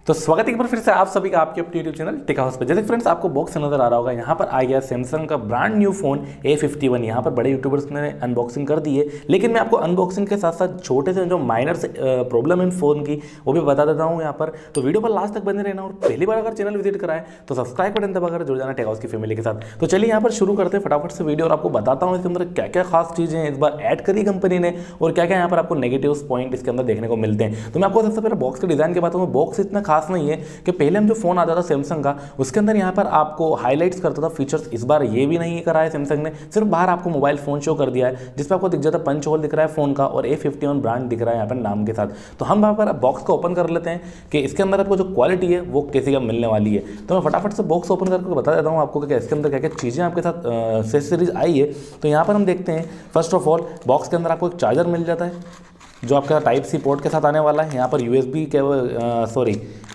तो स्वागत है एक बार फिर से आप सभी का आपके अपने यूट्यूब चैनल टेक हाउस पे। जैसे फ्रेंड्स आपको बॉक्स नजर आ रहा होगा, यहाँ पर आ गया सैमसंग का ब्रांड न्यू फोन A51। यहाँ पर बड़े यूट्यूबर्स ने अनबॉक्सिंग कर दी है, लेकिन मैं आपको अनबॉक्सिंग के साथ साथ छोटे से जो माइनर से प्रॉब्लम है फोन की वो भी बता देता हूँ यहाँ पर। तो वीडियो पर लास्ट तक बने रहना, और पहली बार अगर चैनल विजिट कराए तो सब्सक्राइब बटन दबाकर जुड़ जाना टेक हाउस की फैमिली के साथ। तो चलिए यहाँ पर शुरू करते हैं फटाफट से वीडियो, और आपको बताता हूँ इसके अंदर क्या क्या खास चीज़ें हैं इस बार ऐड करी कंपनी ने, और क्या क्या यहाँ पर आपको नेगेटिव पॉइंट इसके अंदर देखने को मिलते हैं। तो मैं आपको सबसे पहले बॉक्स के डिजाइन के बात करूँ, बॉक्स इतना खास नहीं है कि पहले हम जो फोन आता था सैमसंग का उसके अंदर यहाँ पर आपको हाईलाइट्स करता था फीचर्स। इस बार ये भी नहीं करा है सैमसंग ने, सिर्फ बाहर आपको मोबाइल फोन शो कर दिया है, जिस पर आपको दिख जाता है पंच होल दिख रहा है फोन का, और A51 ब्रांड दिख रहा है यहाँ पर नाम के साथ। तो हम यहाँ पर बॉक्स को ओपन कर लेते हैं कि इसके अंदर आपको जो क्वालिटी है वो कैसी का मिलने वाली है। तो मैं फटाफट से बॉक्स ओपन करके बता देता हूँ आपको कि इसके अंदर क्या क्या चीज़ें आपके साथ एक्सेसरीज आई है। तो यहाँ पर हम देखते हैं फर्स्ट ऑफ ऑल बॉक्स के अंदर आपको एक चार्जर मिल जाता है जो आपका टाइप सी पोर्ट के साथ आने वाला है। यहाँ पर USB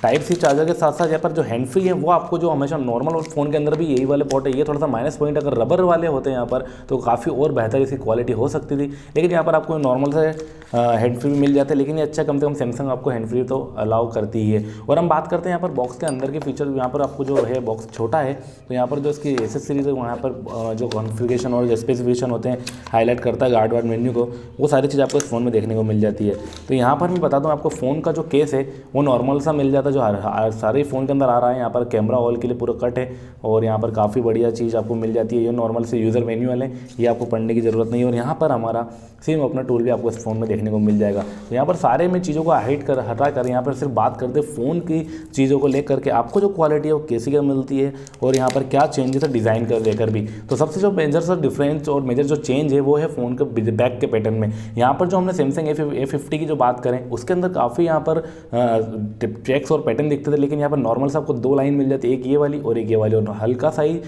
टाइप सी चार्जर के साथ साथ यहाँ पर जो हैंड फ्री है वो आपको जो हमेशा नॉर्मल और फ़ोन के अंदर भी यही वाले पोर्ट है, ये थोड़ा सा माइनस पॉइंट अगर रबर वाले होते हैं यहाँ पर तो काफ़ी और बेहतर इसकी क्वालिटी हो सकती थी, लेकिन यहाँ पर आपको नॉर्मल से हैंड फ्री मिल जाते हैं। लेकिन ये अच्छा, कम से कम सैमसंग आपको हैंड फ्री तो अलाउ करती ही है। और हम बात करते हैं यहाँ पर बॉक्स के अंदर के फीचर। यहाँ पर आपको जो है बॉक्स छोटा है, तो यहाँ पर जो इसकी एसेसरीज है वहाँ पर जो कॉन्फ़िगरेशन और जो स्पेसिफिकेशन होते हैं हाईलाइट करता है गार्ड वार्ड मेन्यू को, वो सारी चीज़ आपको इस फ़ोन में देखने को मिल जाती है। तो यहाँ पर मैं बता दूँ आपको फ़ोन का जो केस है वो नॉर्मल सा मिल जाता है जो सारे फ़ोन के अंदर आ रहा है। यहाँ पर कैमरा ऑल के लिए पूरा कट है, और यहाँ पर काफ़ी बढ़िया चीज़ आपको मिल जाती है। ये नॉर्मल से यूज़र मैन्युअल है, ये आपको पढ़ने की ज़रूरत नहीं है। और यहाँ पर हमारा सिम ओपनर टूल भी आपको इस फ़ोन में देखने को मिल जाएगा। तो यहाँ पर सारे में चीज़ों को हटा कर यहाँ पर सिर्फ बात करते हैं फ़ोन की चीज़ों को लेकर के आपको जो क्वालिटी है वो कैसी क्या मिलती है, और यहाँ पर क्या चेंजेस है डिज़ाइन कर लेकर भी। तो सबसे जो मेजर सा डिफरेंस और मेजर जो चेंज है वो है फ़ोन के बैक के पैटर्न में। यहाँ पर जो हमने सैमसंग A50 की जो बात करें उसके अंदर काफ़ी यहाँ पर ट्रैक्स और पैटर्न दिखते थे, लेकिन यहाँ पर नॉर्मल से आपको दो लाइन मिल जाती है, एक ये वाली और एक ये वाली। और हल्का सा ही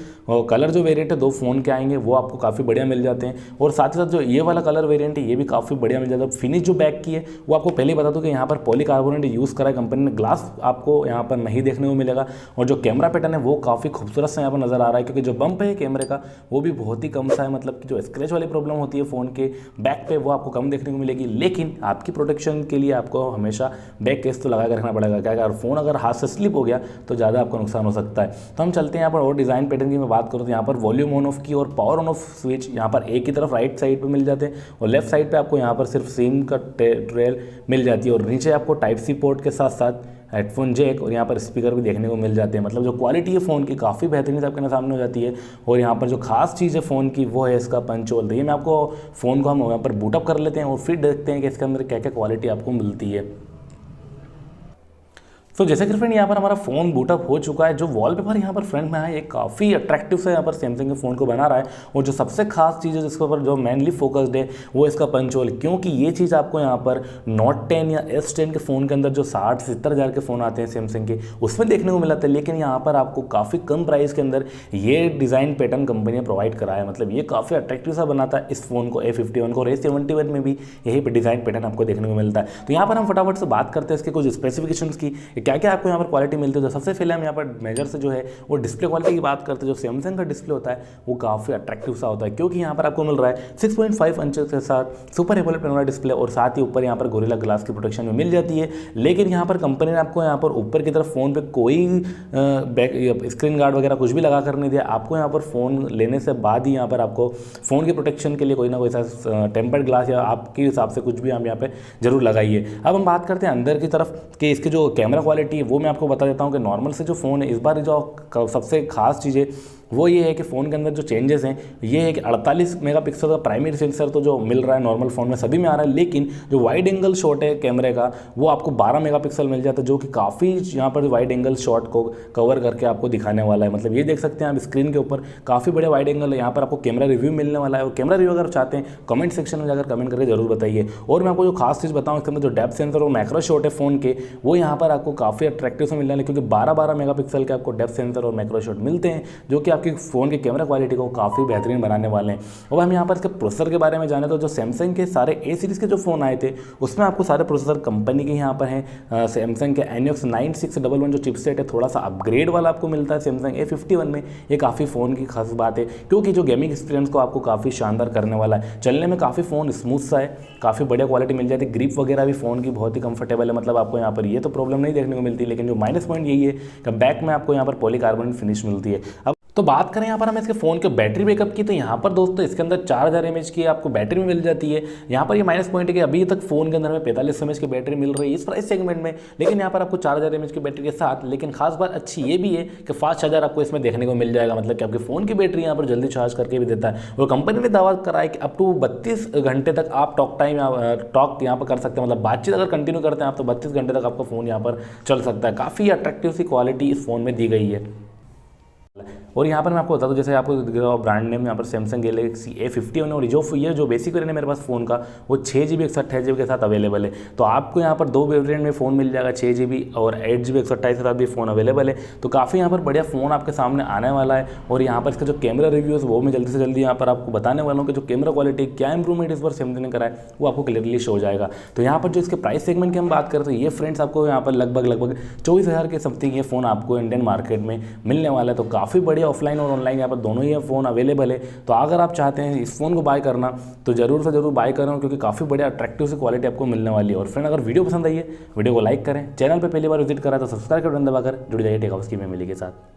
कलर जो वेरिएंट है दो फ़ोन के आएंगे वो आपको काफ़ी बढ़िया मिल जाते हैं। और साथ ही साथ जो ये वाला कलर वेरिएंट है ये भी काफ़ी बढ़िया मिल जाता है। फिनिश जो बैक की है वो आपको पहले ही बता दूं कि यहाँ पर पॉलीकार्बोनेट यूज़ करा है कंपनी ने, ग्लास आपको यहाँ पर नहीं देखने को मिलेगा। और जो कैमरा पैटर्न है वो काफ़ी खूबसूरत सा यहाँ पर नज़र आ रहा है, क्योंकि जो बम्प है कैमरे का वो भी बहुत ही कम सा है। मतलब कि जो स्क्रैच वाली प्रॉब्लम होती है फ़ोन के बैक पे वो आपको कम देखने को मिलेगी, लेकिन आपकी प्रोटेक्शन के लिए आपको हमेशा बैक केस तो लगा कर रखना पड़ेगा। क्या अगर फ़ोन अगर हाथ से स्लिप हो गया तो ज़्यादा आपको नुकसान हो सकता है। तो हम चलते हैं यहाँ पर और डिज़ाइन पैटर्न की मैं बात करूँ तो यहाँ पर वॉल्यूम ऑन ऑफ की और पावर ऑन ऑफ स्विच यहाँ पर एक ही तरफ राइट साइड पे मिल जाते हैं, और लेफ्ट साइड पे आपको यहाँ पर सिर्फ सिम का ट्रेल मिल जाती है। और नीचे आपको टाइप सी पोर्ट के साथ साथ हेडफोन जैक और यहाँ पर स्पीकर भी देखने को मिल जाते हैं। मतलब जो क्वालिटी है फ़ोन की काफ़ी बेहतरीन से आपके सामने हो जाती है। और यहाँ पर जो खास चीज़ है फ़ोन की वो है इसका पंच होल। ये मैं आपको फ़ोन को हम यहाँ पर बूटअप कर लेते हैं और फिर देखते हैं कि इसके अंदर क्या क्या क्वालिटी आपको मिलती है। तो जैसे कि फ्रेंड यहाँ पर हमारा फ़ोन बूटअप हो चुका है। जो वॉलपेपर यहाँ पर फ्रंट में है ये काफ़ी अट्रैक्टिव से यहाँ पर सैमसंग के फ़ोन को बना रहा है। और जो सबसे खास चीज़ है जिसके ऊपर जो मेनली फोकस्ड है वो इसका पंच होल, क्योंकि ये चीज़ आपको यहाँ पर Note 10 या S10 के फ़ोन के अंदर जो 60-70 हज़ार के फ़ोन आते हैं सैमसंग के उसमें देखने को मिला था, लेकिन यहाँ पर आपको काफ़ी कम प्राइस के अंदर ये डिज़ाइन पैटर्न कंपनी ने प्रोवाइड कराया है। मतलब ये काफ़ी अट्रैक्टिव सा बनाता है इस फ़ोन को A51 को। और A71 में भी यही डिज़ाइन पैटर्न आपको देखने को मिलता है। तो यहाँ पर हम फटाफट से बात करते हैं इसके कुछ स्पेसिफिकेशंस की, क्या क्या आपको यहाँ पर क्वालिटी मिलती है। तो सबसे पहले हम यहाँ पर मेजर से जो है वो डिस्प्ले क्वालिटी की बात करते हैं। जो सैमसंग का डिस्प्ले होता है वो काफ़ी अट्रैक्टिव सा होता है, क्योंकि यहाँ पर आपको मिल रहा है 6.5 इंच के साथ सुपर एमोलेड पैनल डिस्प्ले, और साथ ही ऊपर यहाँ पर गोरिल्ला ग्लास की प्रोटेक्शन में मिल जाती है। लेकिन यहाँ पर कंपनी ने आपको यहाँ पर ऊपर की तरफ फ़ोन पर कोई बैक स्क्रीन गार्ड वगैरह कुछ भी लगा कर नहीं दिया। आपको यहाँ पर फ़ोन लेने से बाद ही यहाँ पर आपको फ़ोन के प्रोटेक्शन के लिए कोई ना कोई सा टेम्पर्ड ग्लास या आपके हिसाब से कुछ भी हम यहाँ पे जरूर लगाइए। अब हम बात करते हैं अंदर की तरफ कि इसकी जो कैमरा क्वालिटी है वो मैं आपको बता देता हूँ कि नॉर्मल से जो फ़ोन है इस बार जो सबसे खास चीज़ है वो ये है कि फ़ोन के अंदर जो चेंजेस हैं ये है कि 48 मेगापिक्सल का प्राइमरी सेंसर तो जो मिल रहा है नॉर्मल फ़ोन में सभी में आ रहा है, लेकिन जो वाइड एंगल शॉट है कैमरे का वो आपको 12 मेगापिक्सल मिल जाता है, जो कि काफ़ी यहाँ पर वाइड एंगल शॉट को कवर करके आपको दिखाने वाला है। मतलब ये देख सकते हैं आप स्क्रीन के ऊपर काफ़ी बड़े वाइड एंगल है। यहाँ पर आपको कैमरा रिव्यू मिलने वाला है, और कैमरा रिव्यू अगर चाहते हैं कमेंट सेक्शन में जाकर कमेंट करके जरूर बताइए। और मैं आपको जो खास चीज़ बताऊँ इसके अंदर जो डेप्थ सेंसर और मैक्रो शॉट है फ़ोन के वो यहाँ पर आपको काफ़ी अट्रैक्टिव से मिलने वाले, क्योंकि 12 मेगापिक्सल के आपको डेप्थ सेंसर और मैक्रो शॉट मिलते हैं, जो कि आपकी फ़ोन की कैमरा क्वालिटी को काफ़ी बेहतरीन बनाने वाले हैं। और हम यहाँ पर इसके प्रोसेसर के बारे में जाने तो जो सैमसंग के सारे ए सीरीज़ के जो फ़ोन आए थे उसमें आपको सारे प्रोसेसर कंपनी के यहाँ पर हैं। सैमसंग के Exynos 9611 जो चिपसेट है थोड़ा सा अपग्रेड वाला आपको मिलता है सैमसंग A51 में। ये काफ़ी फ़ोन की खास बात है क्योंकि जो गेमिंग एक्सपीरियंस को आपको काफ़ी शानदार करने वाला है। चलने में काफ़ी फ़ोन स्मूथ सा है, काफ़ी बढ़िया क्वालिटी मिल जाती है, ग्रिप वगैरह भी फ़ोन की बहुत ही कंफर्टेबल है, मतलब आपको यहाँ पर ये तो प्रॉब्लम नहीं देखने को मिलती। लेकिन जो माइनस पॉइंट यही है कि बैक में आपको यहाँ पर पॉलीकार्बोनेट फिनिश मिलती है। अब तो बात करें यहाँ पर हम इसके फ़ोन के बैटरी बैकअप की, तो यहाँ पर दोस्तों इसके अंदर 4000 mAh की आपको बैटरी मिल जाती है। यहाँ पर ये माइनस पॉइंट है कि अभी तक फ़ोन के अंदर में 4500 mAh की बैटरी मिल रही है इस प्राइस सेगमेंट में, लेकिन यहाँ पर आपको 4000 mAh की बैटरी के साथ, लेकिन खास बात अच्छी ये भी है कि फास्ट चार्जर आपको इसमें देखने को मिल जाएगा, मतलब कि आपके फ़ोन की बैटरी यहाँ पर जल्दी चार्ज करके भी देता है। और कंपनी ने दावा करा है कि अप टू 32 घंटे तक आप टॉक यहाँ पर कर सकते हैं, मतलब बातचीत अगर कंटिन्यू करते हैं आप तो 32 घंटे तक आपका फ़ोन यहाँ पर चल सकता है। काफ़ी अट्रैक्टिव सी क्वालिटी इस फ़ोन में दी गई है। और यहाँ पर मैं आपको बता दूँ, जैसे आपको ब्रांड नेम यहाँ पर सैमसंग गैलेक्सी A51 और ये जो बेसिक वेरिएंट है मेरे पास फ़ोन का वो 6GB 128GB के साथ अवेलेबल है। तो आपको यहाँ पर 2 वेरिएंट में फ़ोन मिल जाएगा, 6GB और 8GB 128 के साथ भी फ़ोन अवेलेबल है। तो काफ़ी यहाँ पर बढ़िया फ़ोन आपके सामने आने वाला है। और यहाँ पर इसका जो कैमरा रिव्यूज़ वो मैं जल्दी से जल्दी यहाँ पर आपको बताने वाला हूँ कि जो कैमरा क्वालिटी क्या इंप्रूवमेंट इस बार सैमसंग ने करा है वो आपको क्लियरली शो हो जाएगा। तो यहाँ पर जो इसके प्राइस सेगमेंट की हम बात करें तो ये फ्रेंड्स आपको यहाँ पर लगभग 24,000 के समथिंग ये फ़ोन आपको इंडियन मार्केट में मिलने वाला है। तो काफ़ी बढ़िया ऑफलाइन और ऑनलाइन यहाँ पर दोनों ही फ़ोन अवेलेबल है। तो अगर आप चाहते हैं इस फ़ोन को बाय करना तो ज़रूर से ज़रूर बाय करें क्योंकि काफ़ी बढ़िया अट्रैक्टिव सी क्वालिटी आपको मिलने वाली है। और फ्रेंड अगर वीडियो पसंद आई है वीडियो को लाइक करें, चैनल पर पहली बार विजिट करा तो सब्सक्राइब का बटन दबाकर जुड़ जाइए टेक हाउस की फैमिली के साथ।